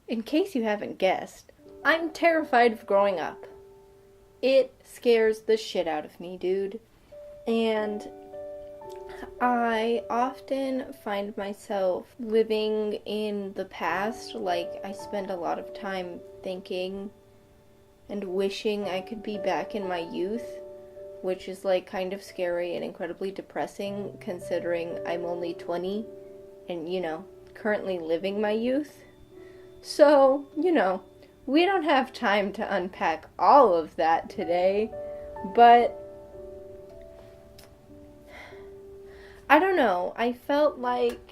In case you haven't guessed, I'm terrified of growing up. It scares the shit out of me, dude. And I often find myself living in the past. Like, I spend a lot of time thinking and wishing I could be back in my youth, which is like kind of scary and incredibly depressing considering I'm only 20 and, currently living my youth. So, we don't have time to unpack all of that today, but I don't know. I felt like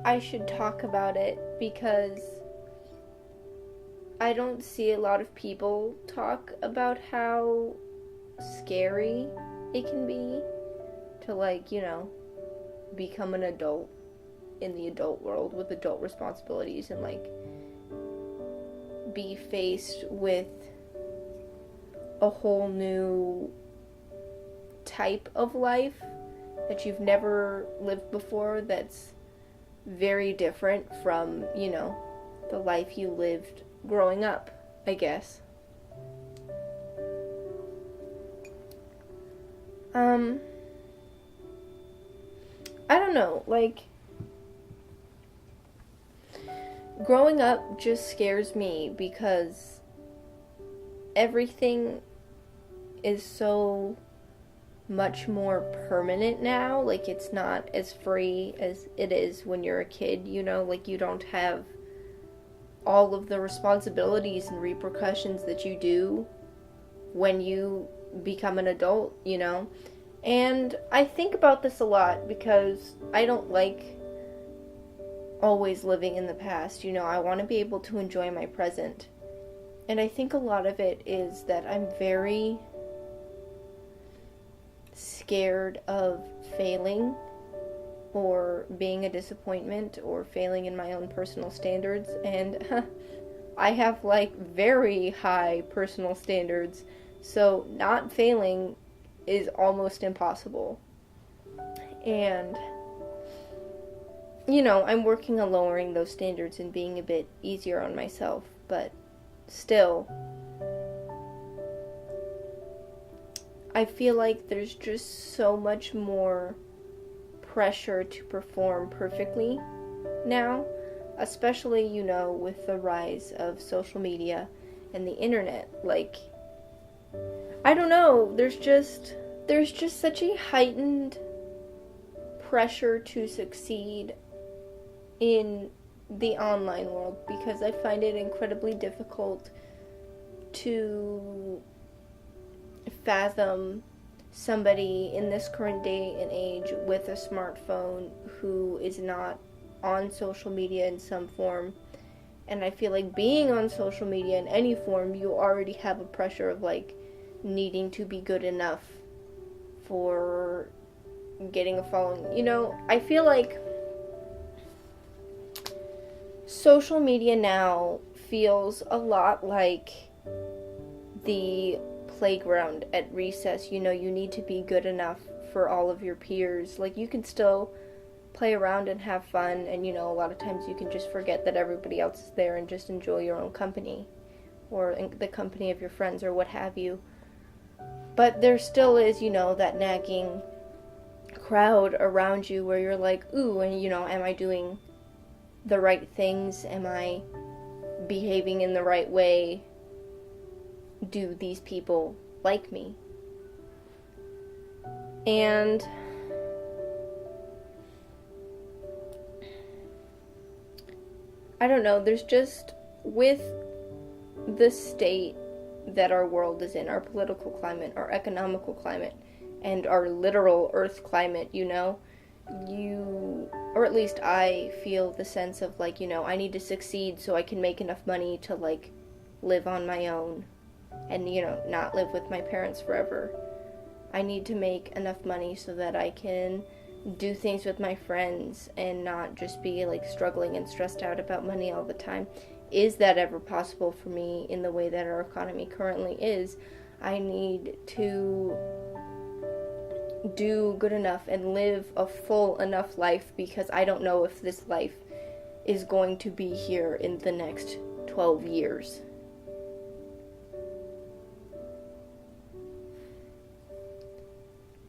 I should talk about it because I don't see a lot of people talk about how scary it can be to, become an adult in the adult world with adult responsibilities and, be faced with a whole new type of life that you've never lived before that's very different from, the life you lived growing up, I guess. I don't know, growing up just scares me because everything is so much more permanent now. It's not as free as it is when you're a kid, you don't have all of the responsibilities and repercussions that you do when you become an adult, And I think about this a lot because I don't like always living in the past. I want to be able to enjoy my present. And I think a lot of it is that I'm very scared of failing or being a disappointment or failing in my own personal standards. And I have very high personal standards, so not failing is almost impossible. And I'm working on lowering those standards and being a bit easier on myself, but still, I feel like there's just so much more pressure to perform perfectly now, especially, with the rise of social media and the internet. I don't know, there's just such a heightened pressure to succeed in the online world because I find it incredibly difficult to fathom somebody in this current day and age with a smartphone who is not on social media in some form. And I feel like being on social media in any form, you already have a pressure of needing to be good enough for getting a following. I feel like social media now feels a lot like the playground at recess. You need to be good enough for all of your peers. You can still play around and have fun, and a lot of times you can just forget that everybody else is there and just enjoy your own company or the company of your friends or what have you. But there still is, that nagging crowd around you where you're like, ooh, and am I doing the right things? Am I behaving in the right way? Do these people like me? And I don't know, there's just, with the state that our world is in, our political climate, our economical climate, and our literal earth climate, or at least I feel the sense of I need to succeed so I can make enough money to live on my own and not live with my parents forever. I need to make enough money so that I can do things with my friends and not just be struggling and stressed out about money all the time. Is that ever possible for me in the way that our economy currently is? I need to do good enough and live a full enough life because I don't know if this life is going to be here in the next 12 years.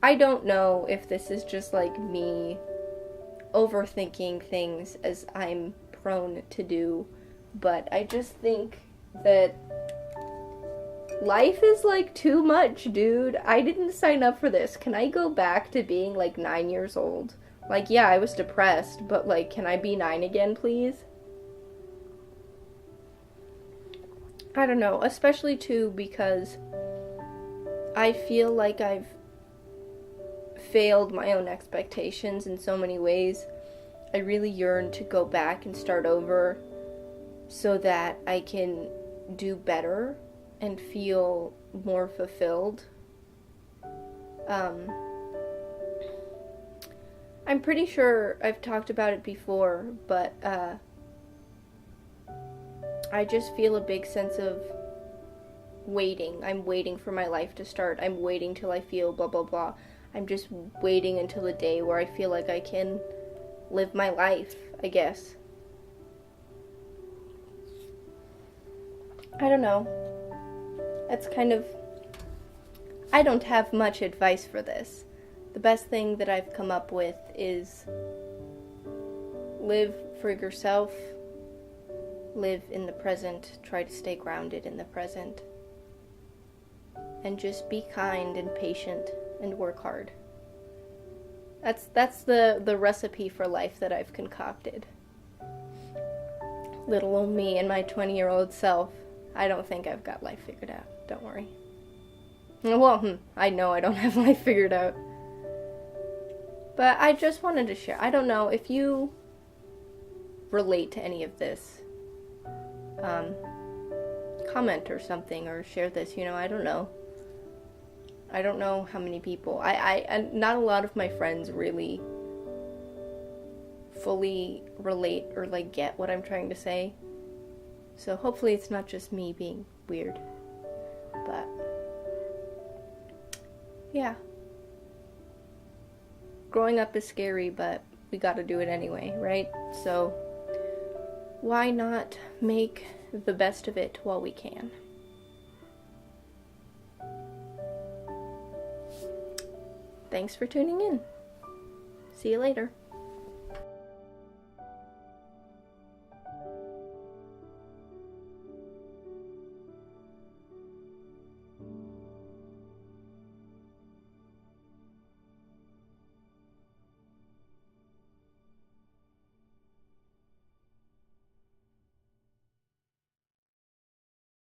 I don't know if this is just like me overthinking things as I'm prone to do, but I just think that life is like too much, dude. I didn't sign up for this. Can I go back to being like 9 years old? Like, yeah, I was depressed, but like, can I be 9 again, please? I don't know, especially too because I feel like I've failed my own expectations in so many ways. I really yearn to go back and start over so that I can do better and feel more fulfilled. I'm pretty sure I've talked about it before, but I just feel a big sense of waiting. I'm waiting for my life to start. I'm waiting till I feel blah blah blah. I'm just waiting until the day where I feel like I can live my life, I guess. I don't know. That's kind of... I don't have much advice for this. The best thing that I've come up with is live for yourself, live in the present, try to stay grounded in the present, and just be kind and patient and work hard. That's the recipe for life that I've concocted. Little old me and my 20-year-old self. I don't think I've got life figured out. Don't worry. Well, I know I don't have life figured out. But I just wanted to share. I don't know if you relate to any of this. Comment or something, or share this, I don't know. I don't know how many people. I not a lot of my friends really fully relate or like get what I'm trying to say. So hopefully it's not just me being weird. But yeah. Growing up is scary, but we gotta do it anyway, right? So why not make the best of it while we can? Thanks for tuning in. See you later.